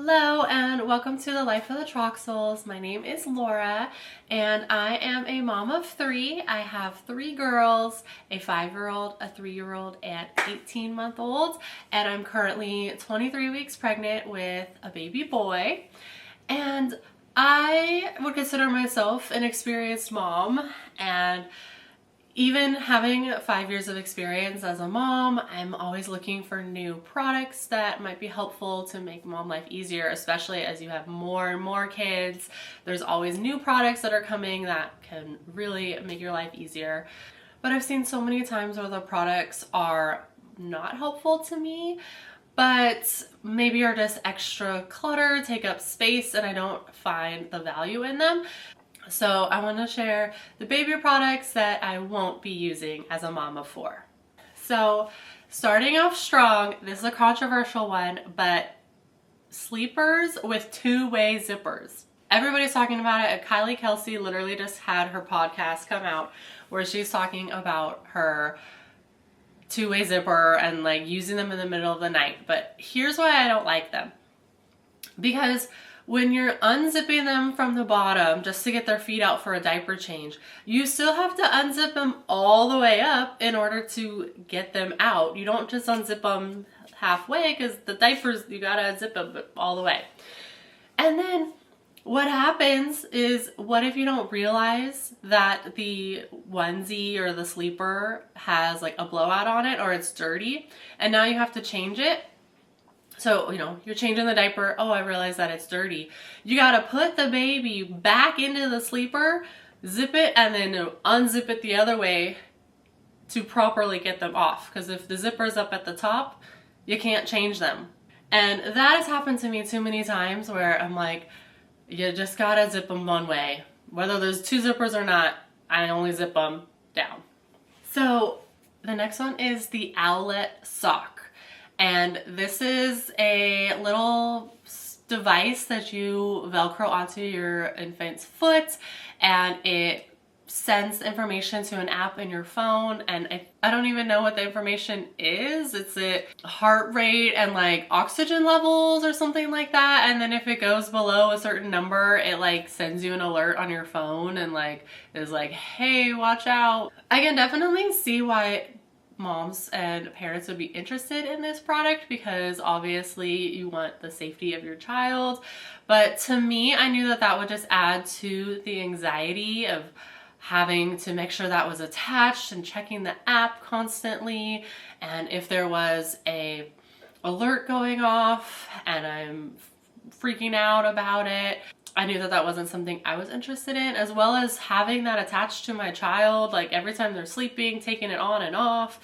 Hello and welcome to the Life of the Troxels. My name is Laura and I am a mom of three. I have three girls, a 5-year-old, a 3-year-old, and 18-month-old, and I'm currently 23 weeks pregnant with a baby boy. And I would consider myself an experienced mom, and even having 5 years of experience as a mom, I'm always looking for new products that might be helpful to make mom life easier, especially as you have more and more kids. There's always new products that are coming that can really make your life easier. But I've seen so many times where the products are not helpful to me, but maybe are just extra clutter, take up space, and I don't find the value in them. So I want to share the baby products that I won't be using as a mom of 4. So starting off strong, this is a controversial one, but sleepers with 2-way zippers. Everybody's talking about it. Kylie Kelsey literally just had her podcast come out where she's talking about her 2-way zipper and like using them in the middle of the night. But here's why I don't like them. Because when you're unzipping them from the bottom just to get their feet out for a diaper change, you still have to unzip them all the way up in order to get them out. You don't just unzip them halfway because the diapers, you gotta unzip them all the way. And then what happens is, what if you don't realize that the onesie or the sleeper has like a blowout on it, or it's dirty and now you have to change it? So, you're changing the diaper. Oh, I realize that it's dirty. You got to put the baby back into the sleeper, zip it, and then unzip it the other way to properly get them off. Because if the zipper's up at the top, you can't change them. And that has happened to me too many times where I'm like, you just got to zip them one way. Whether there's 2 zippers or not, I only zip them down. So the next one is the Owlet sock. And this is a little device that you Velcro onto your infant's foot, and it sends information to an app in your phone. And I don't even know what the information is. It's a heart rate and like oxygen levels or something like that. And then if it goes below a certain number, it like sends you an alert on your phone and like is like, hey, watch out. I can definitely see why moms and parents would be interested in this product, because obviously you want the safety of your child. But to me, I knew that that would just add to the anxiety of having to make sure that was attached and checking the app constantly. And if there was a alert going off and I'm freaking out about it, I knew that that wasn't something I was interested in, as well as having that attached to my child, like every time they're sleeping, taking it on and off.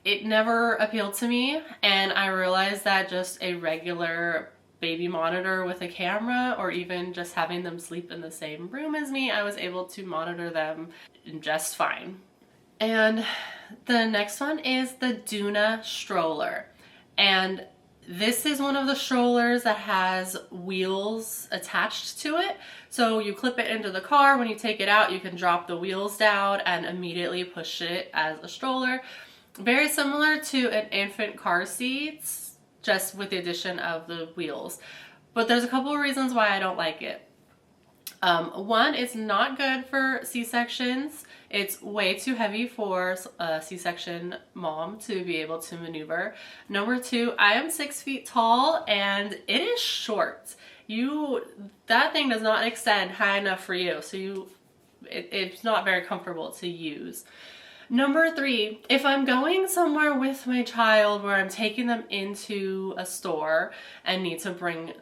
It never appealed to me, and I realized that just a regular baby monitor with a camera, or even just having them sleep in the same room as me, I was able to monitor them just fine. And the next one is the Doona stroller. And this is one of the strollers that has wheels attached to it. So you clip it into the car. When you take it out, you can drop the wheels down and immediately push it as a stroller. Very similar to an infant car seat, just with the addition of the wheels. But there's a couple of reasons why I don't like it. One, it's not good for C-sections. It's way too heavy for a C-section mom to be able to maneuver. Number 2, I am 6 feet tall and it is short. That thing does not extend high enough for you, so it's not very comfortable to use. Number 3, if I'm going somewhere with my child where I'm taking them into a store and need to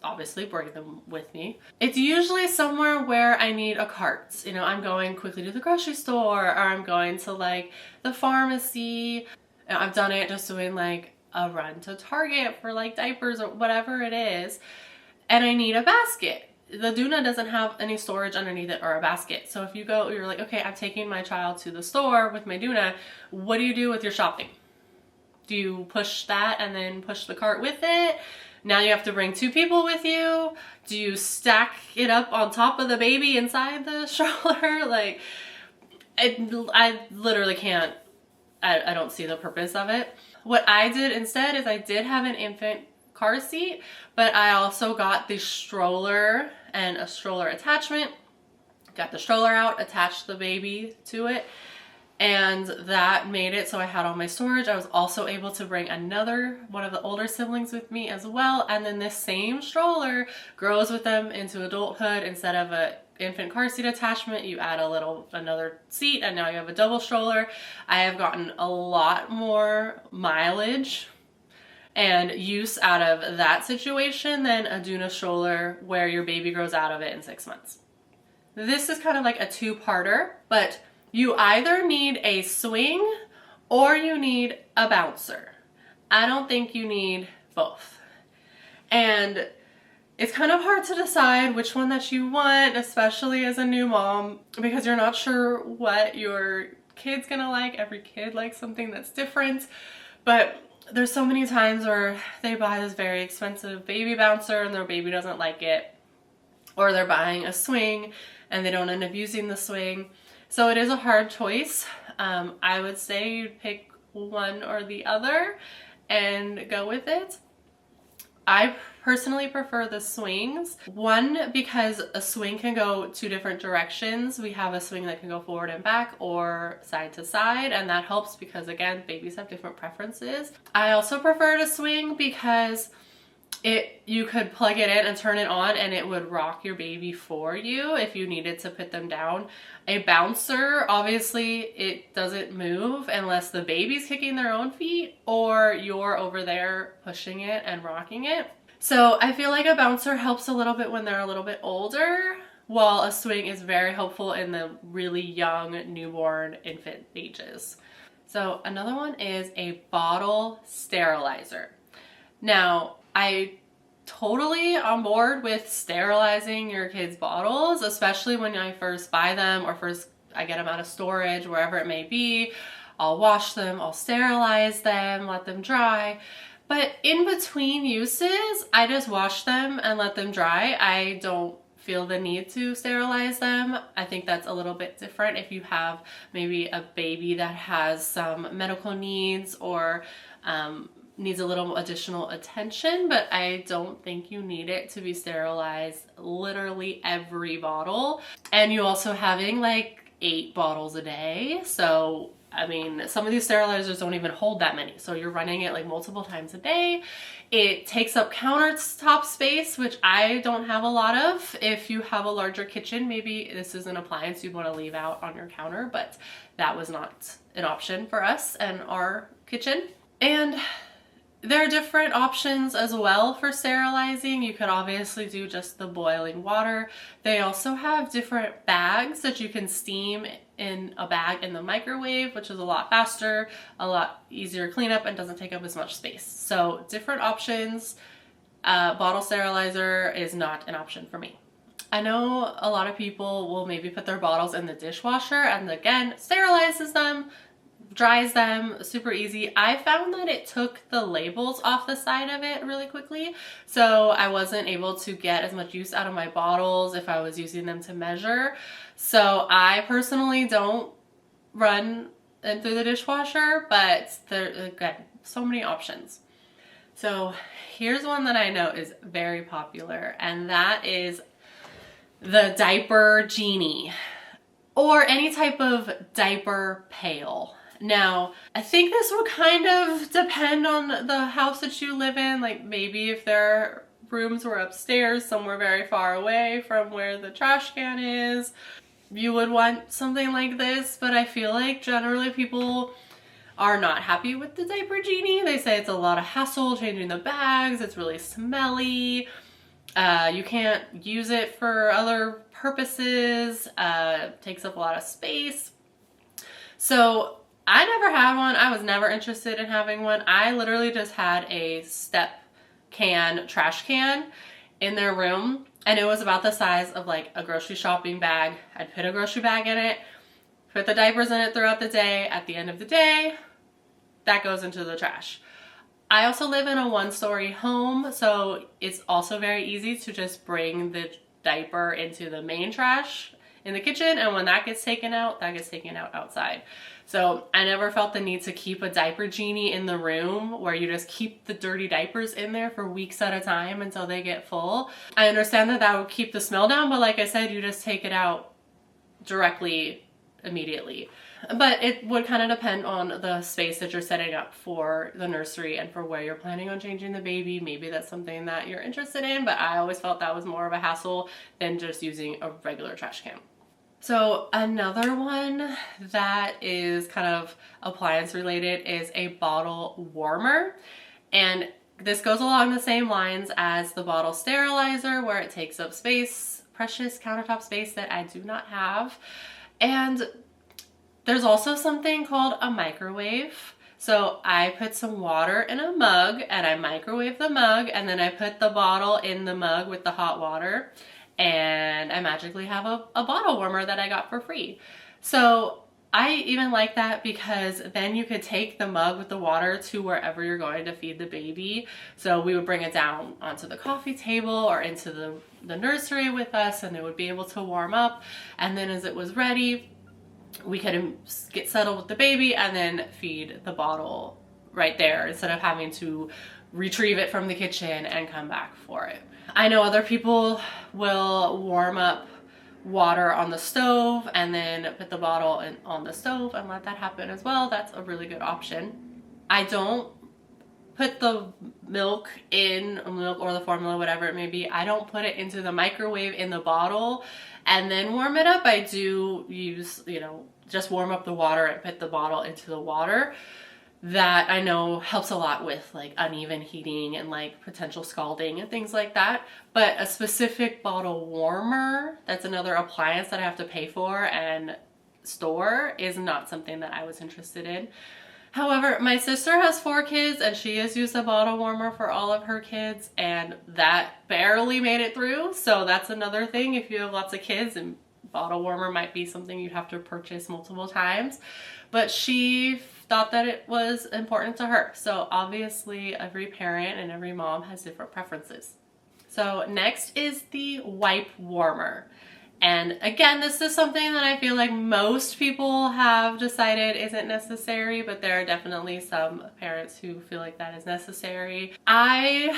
obviously bring them with me, it's usually somewhere where I need a cart. I'm going quickly to the grocery store, or I'm going to like the pharmacy. I've done it just doing like a run to Target for like diapers or whatever it is, and I need a basket. The Doona doesn't have any storage underneath it or a basket. So if you're like, okay, I'm taking my child to the store with my Doona, what do you do with your shopping? Do you push that and then push the cart with it? Now you have to bring 2 people with you. Do you stack it up on top of the baby inside the stroller? Like, I literally can't. I don't see the purpose of it. What I did instead is I did have an infant car seat, but I also got the stroller and a stroller attachment. Got the stroller out, attached the baby to it, and that made it so I had all my storage. I was also able to bring one of the older siblings with me as well, and then this same stroller grows with them into adulthood. Instead of a infant car seat attachment, you add another seat, and now you have a double stroller. I have gotten a lot more mileage and use out of that situation than a Doona stroller where your baby grows out of it in 6 months. This is kind of like a two-parter, but you either need a swing or you need a bouncer. I don't think you need both. And it's kind of hard to decide which one that you want, especially as a new mom, because you're not sure what your kid's gonna like. Every kid likes something that's different, but there's so many times where they buy this very expensive baby bouncer and their baby doesn't like it, or they're buying a swing and they don't end up using the swing. So it is a hard choice. I would say you'd pick one or the other and go with it. I personally prefer the swings. One, because a swing can go two different directions. We have a swing that can go forward and back or side to side, and that helps because, again, babies have different preferences. I also prefer to swing because you could plug it in and turn it on and it would rock your baby for you if you needed to put them down. A bouncer, obviously it doesn't move unless the baby's kicking their own feet or you're over there pushing it and rocking it. So I feel like a bouncer helps a little bit when they're a little bit older, while a swing is very helpful in the really young newborn infant ages. So another one is a bottle sterilizer. Now, I totally on board with sterilizing your kids' bottles, especially when I first buy them or first I get them out of storage, wherever it may be. I'll wash them, I'll sterilize them, let them dry. But in between uses, I just wash them and let them dry. I don't feel the need to sterilize them. I think that's a little bit different if you have maybe a baby that has some medical needs or needs a little additional attention, but I don't think you need it to be sterilized literally every bottle. And you also having like 8 bottles a day. So, I mean, some of these sterilizers don't even hold that many. So you're running it like multiple times a day. It takes up countertop space, which I don't have a lot of. If you have a larger kitchen, maybe this is an appliance you'd want to leave out on your counter, but that was not an option for us and our kitchen. And there are different options as well for sterilizing. You could obviously do just the boiling water. They also have different bags that you can steam in a bag in the microwave, which is a lot faster, a lot easier cleanup, and doesn't take up as much space. So different options. Bottle sterilizer is not an option for me. I know a lot of people will maybe put their bottles in the dishwasher and again, sterilizes them, dries them super easy. I found that it took the labels off the side of it really quickly, so I wasn't able to get as much use out of my bottles if I was using them to measure. So I personally don't run them through the dishwasher, but there again, so many options. So here's one that I know is very popular, and that is the diaper genie or any type of diaper pail. Now, I think this will kind of depend on the house that you live in. Like maybe if their rooms were upstairs, somewhere very far away from where the trash can is, you would want something like this. But I feel like generally people are not happy with the diaper genie. They say it's a lot of hassle changing the bags. It's really smelly. You can't use it for other purposes. Takes up a lot of space. So I never had one. I was never interested in having one. I literally just had a step can, trash can in their room, and it was about the size of like a grocery shopping bag. I'd put a grocery bag in it, put the diapers in it throughout the day. At the end of the day, that goes into the trash. I also live in a 1-story home, so it's also very easy to just bring the diaper into the main trash in the kitchen, and when that gets taken out outside. So I never felt the need to keep a diaper genie in the room where you just keep the dirty diapers in there for weeks at a time until they get full. I understand that that would keep the smell down, but like I said, you just take it out directly, immediately. But it would kind of depend on the space that you're setting up for the nursery and for where you're planning on changing the baby. Maybe that's something that you're interested in, but I always felt that was more of a hassle than just using a regular trash can. So another one that is kind of appliance related is a bottle warmer. And this goes along the same lines as the bottle sterilizer, where it takes up space, precious countertop space that I do not have. And there's also something called a microwave. So I put some water in a mug and I microwave the mug, and then I put the bottle in the mug with the hot water, and I magically have a bottle warmer that I got for free. So I even like that because then you could take the mug with the water to wherever you're going to feed the baby. So we would bring it down onto the coffee table or into the nursery with us, and it would be able to warm up. And then as it was ready, we could get settled with the baby and then feed the bottle right there instead of having to retrieve it from the kitchen and come back for it. I know other people will warm up water on the stove and then put the bottle on the stove and let that happen as well. That's a really good option. I don't put the milk or the formula, whatever it may be. I don't put it into the microwave in the bottle and then warm it up. I do use, just warm up the water and put the bottle into the water. That I know helps a lot with like uneven heating and like potential scalding and things like that. But a specific bottle warmer, that's another appliance that I have to pay for and store, is not something that I was interested in. However, my sister has 4 kids and she has used a bottle warmer for all of her kids, and that barely made it through. So that's another thing. If you have lots of kids, and bottle warmer might be something you'd have to purchase multiple times. But she thought that it was important to her. So obviously every parent and every mom has different preferences. So next is the wipe warmer. And again, this is something that I feel like most people have decided isn't necessary, but there are definitely some parents who feel like that is necessary. I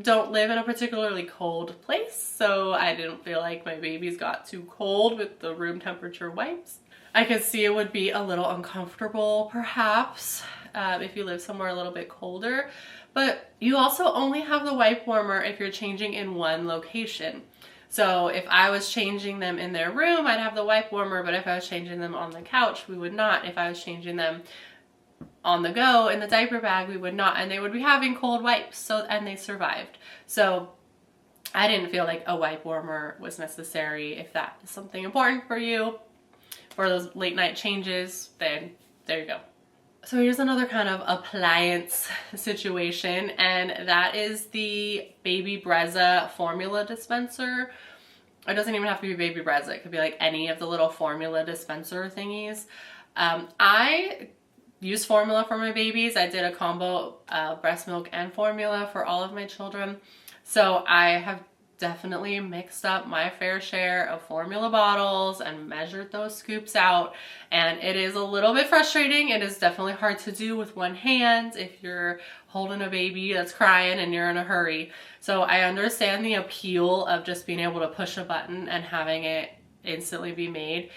don't live in a particularly cold place, so I didn't feel like my babies got too cold with the room temperature wipes. I could see it would be a little uncomfortable perhaps if you live somewhere a little bit colder, but you also only have the wipe warmer if you're changing in one location. So if I was changing them in their room, I'd have the wipe warmer, but if I was changing them on the couch, we would not. If I was changing them on the go in the diaper bag, we would not, and they would be having cold wipes, and they survived. So I didn't feel like a wipe warmer was necessary. If that is something important for you, for those late night changes, then there you go. So here's another kind of appliance situation, and that is the baby brezza formula dispenser. It doesn't even have to be baby brezza. It could be like any of the little formula dispenser thingies. I use formula for my babies. I did a combo breast milk and formula for all of my children. So I have definitely mixed up my fair share of formula bottles and measured those scoops out, and it is a little bit frustrating. It is definitely hard to do with one hand if you're holding a baby that's crying and you're in a hurry. So I understand the appeal of just being able to push a button and having it instantly be made,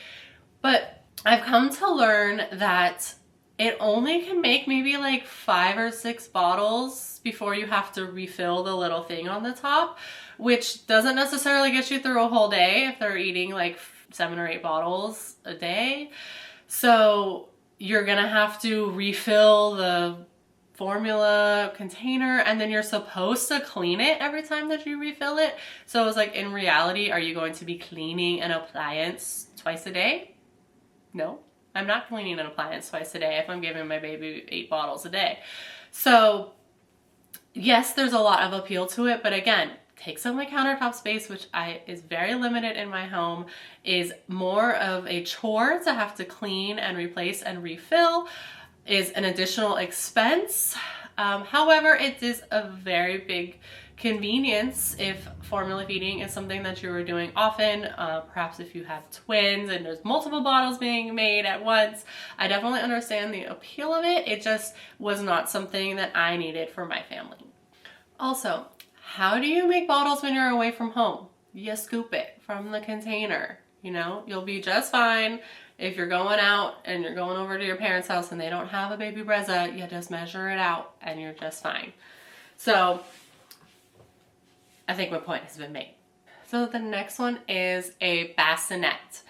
but I've come to learn that it only can make maybe like 5 or 6 bottles before you have to refill the little thing on the top, which doesn't necessarily get you through a whole day if they're eating like 7 or 8 bottles a day. So you're gonna have to refill the formula container, and then you're supposed to clean it every time that you refill it. So it's like, in reality, are you going to be cleaning an appliance twice a day? No, I'm not cleaning an appliance twice a day if I'm giving my baby 8 bottles a day. So yes, there's a lot of appeal to it, but again, takes up my countertop space, which is very limited in my home, is more of a chore to have to clean and replace and refill, is an additional expense. However, it is a very big convenience if formula feeding is something that you are doing often. Perhaps if you have twins and there's multiple bottles being made at once. I definitely understand the appeal of it. It just was not something that I needed for my family. Also, how do you make bottles when you're away from home? You scoop it from the container. You know, you'll be just fine. If you're going out and you're going over to your parents' house and they don't have a baby brezza, you just measure it out and you're just fine. So I think my point has been made. So the next one is a bassinet.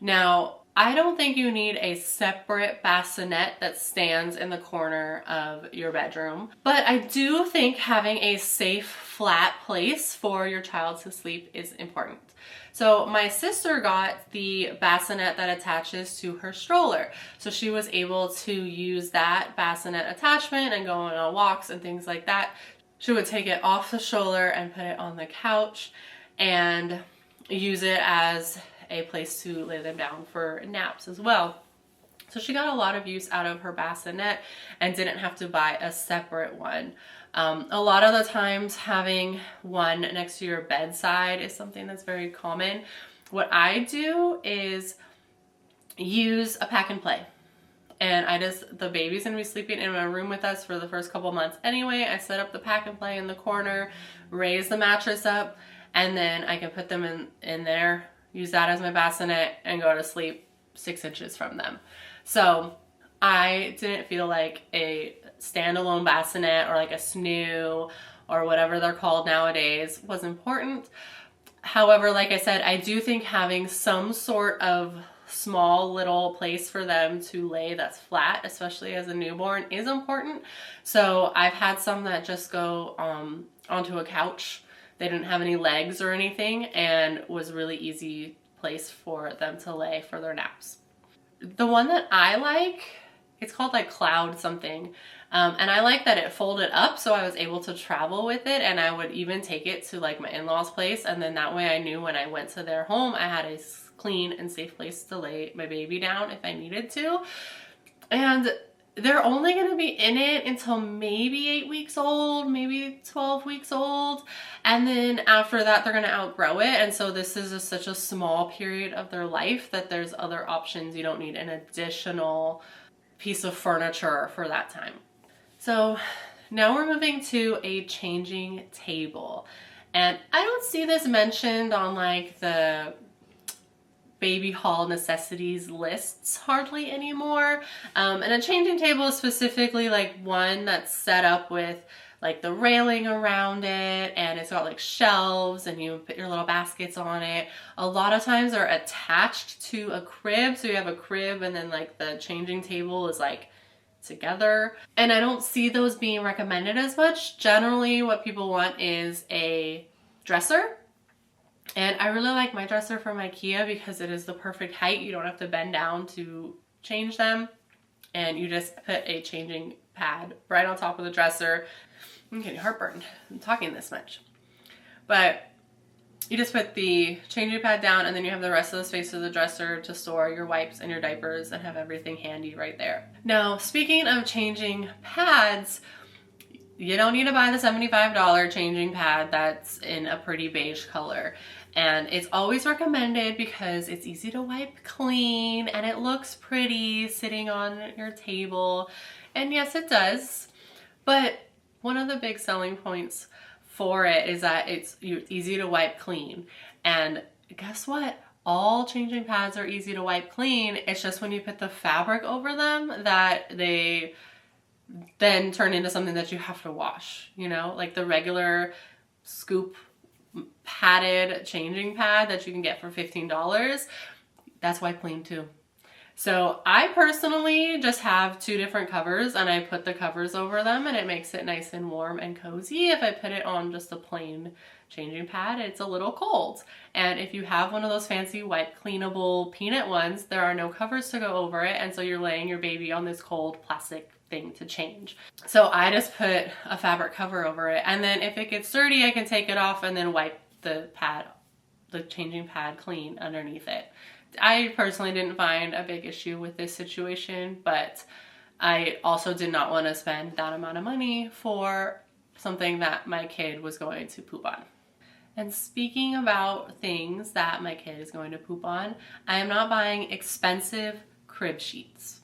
Now, I don't think you need a separate bassinet that stands in the corner of your bedroom, but I do think having a safe, flat place for your child to sleep is important. So my sister got the bassinet that attaches to her stroller. So she was able to use that bassinet attachment and go on walks and things like that. She would take it off the stroller and put it on the couch and use it as a place to lay them down for naps as well. So she got a lot of use out of her bassinet and didn't have to buy a separate one. A lot of the times having one next to your bedside is something that's very common. What I do is use a pack and play. And the baby's gonna be sleeping in my room with us for the first couple months anyway. I set up the pack and play in the corner, raise the mattress up, and then I can put them in there, use that as my bassinet, and go to sleep 6 inches from them. So I didn't feel like a standalone bassinet or like a Snoo or whatever they're called nowadays was important. However, like I said, I do think having some sort of small little place for them to lay that's flat, especially as a newborn, is important. So I've had some that just go onto a couch. They didn't have any legs or anything and was really easy place for them to lay for their naps. The one that I like, it's called like Cloud something. And I like that it folded up so I was able to travel with it, and I would even take it to like my in-laws' place, and then that way I knew when I went to their home I had a clean and safe place to lay my baby down if I needed to. And they're only going to be in it until maybe 8 weeks old, maybe 12 weeks old. And then after that, they're going to outgrow it. And so this is such a small period of their life that there's other options. You don't need an additional piece of furniture for that time. So now we're moving to a changing table. And I don't see this mentioned on like the baby haul necessities lists hardly anymore. And a changing table is specifically like one that's set up with like the railing around it, and it's got like shelves and you put your little baskets on it. A lot of times they're attached to a crib. So you have a crib and then like the changing table is like together. And I don't see those being recommended as much. Generally what people want is a dresser. And I really like my dresser from IKEA because it is the perfect height. You don't have to bend down to change them. And you just put a changing pad right on top of the dresser. I'm getting heartburn. I'm talking this much. But you just put the changing pad down, and then you have the rest of the space of the dresser to store your wipes and your diapers and have everything handy right there. Now, speaking of changing pads, you don't need to buy the $75 changing pad that's in a pretty beige color. And it's always recommended because it's easy to wipe clean and it looks pretty sitting on your table. And yes, it does. But one of the big selling points for it is that it's easy to wipe clean. And guess what? All changing pads are easy to wipe clean. It's just when you put the fabric over them that they then turn into something that you have to wash, you know, like the regular scoop padded changing pad that you can get for $15. That's wiped clean too. So I personally just have 2 different covers, and I put the covers over them, and it makes it nice and warm and cozy. If I put it on just a plain changing pad, it's a little cold. And if you have one of those fancy wipe cleanable peanut ones, there are no covers to go over it, and so you're laying your baby on this cold plastic thing to change. So I just put a fabric cover over it, and then if it gets dirty, I can take it off and then wipe the changing pad clean underneath it. I personally didn't find a big issue with this situation, but I also did not want to spend that amount of money for something that my kid was going to poop on. And speaking about things that my kid is going to poop on, I am not buying expensive crib sheets.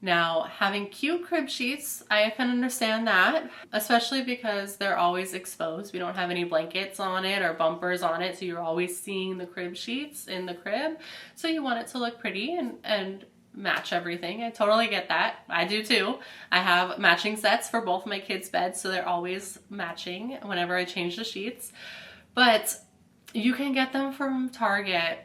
Now, having cute crib sheets, I can understand that, especially because they're always exposed. We don't have any blankets on it or bumpers on it, so you're always seeing the crib sheets in the crib. So you want it to look pretty and match everything. I totally get that. I do too. I have matching sets for both my kids' beds, so they're always matching whenever I change the sheets. But you can get them from Target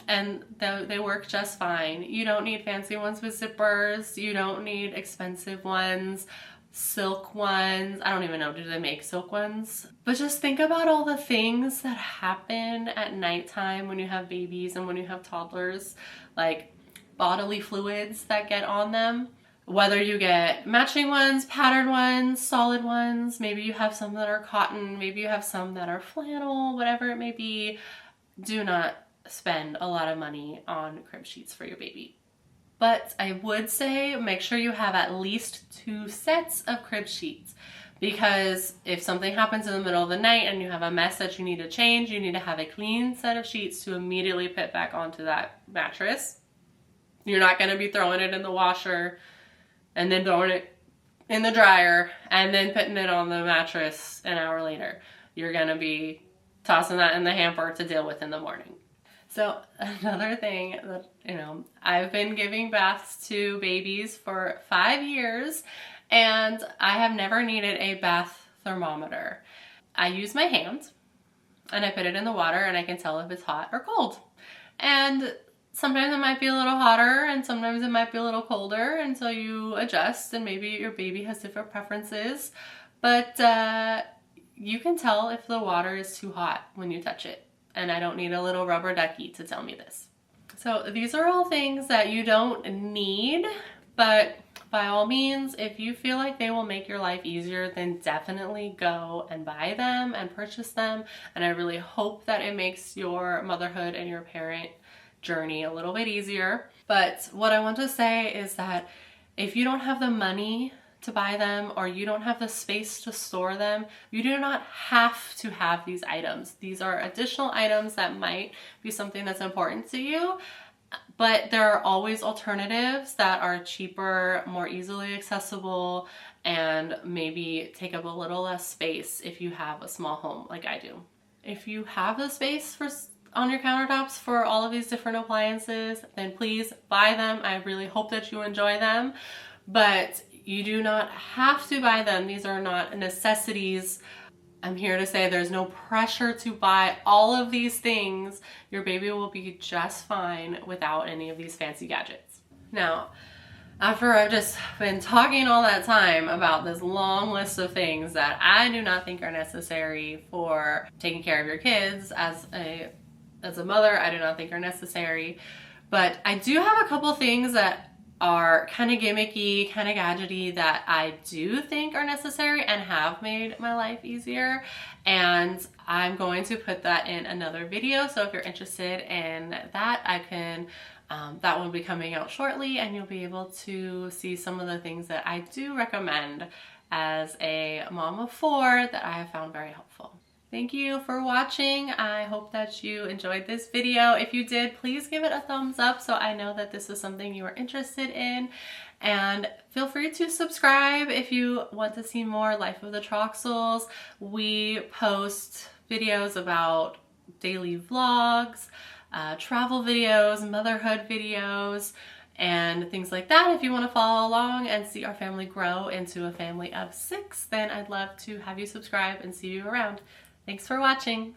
and they work just fine. You don't need fancy ones with zippers. You don't need expensive ones, silk ones. I don't even know, do they make silk ones? But just think about all the things that happen at nighttime when you have babies and when you have toddlers, like bodily fluids that get on them. Whether you get matching ones, patterned ones, solid ones, maybe you have some that are cotton, maybe you have some that are flannel, whatever it may be, do not spend a lot of money on crib sheets for your baby. But I would say make sure you have at least 2 sets of crib sheets, because if something happens in the middle of the night and you have a mess that you need to change, you need to have a clean set of sheets to immediately put back onto that mattress. You're not going to be throwing it in the washer and then throwing it in the dryer and then putting it on the mattress an hour later. You're going to be tossing that in the hamper to deal with in the morning. So another thing that, I've been giving baths to babies for 5 years and I have never needed a bath thermometer. I use my hand and I put it in the water and I can tell if it's hot or cold. And sometimes it might be a little hotter and sometimes it might be a little colder, and so you adjust, and maybe your baby has different preferences. But you can tell if the water is too hot when you touch it. And I don't need a little rubber ducky to tell me this. So these are all things that you don't need, but by all means, if you feel like they will make your life easier, then definitely go and buy them and purchase them. And I really hope that it makes your motherhood and your parent journey a little bit easier. But what I want to say is that if you don't have the money to buy them or you don't have the space to store them, you do not have to have these items. These are additional items that might be something that's important to you, but there are always alternatives that are cheaper, more easily accessible, and maybe take up a little less space if you have a small home like I do. If you have the space on your countertops for all of these different appliances, then please buy them. I really hope that you enjoy them, but you do not have to buy them. These are not necessities. I'm here to say there's no pressure to buy all of these things. Your baby will be just fine without any of these fancy gadgets. Now, after I've just been talking all that time about this long list of things that I do not think are necessary for taking care of your kids as a mother, I do not think are necessary, but I do have a couple things that are kind of gimmicky, kind of gadgety that I do think are necessary and have made my life easier, and I'm going to put that in another video. So if you're interested in that, I can that will be coming out shortly, and you'll be able to see some of the things that I do recommend as a mom of 4 that I have found very helpful. Thank you for watching. I hope that you enjoyed this video. If you did, please give it a thumbs up so I know that this is something you are interested in. And feel free to subscribe if you want to see more Life of the Troxels. We post videos about daily vlogs, travel videos, motherhood videos, and things like that. If you want to follow along and see our family grow into a family of 6, then I'd love to have you subscribe and see you around. Thanks for watching.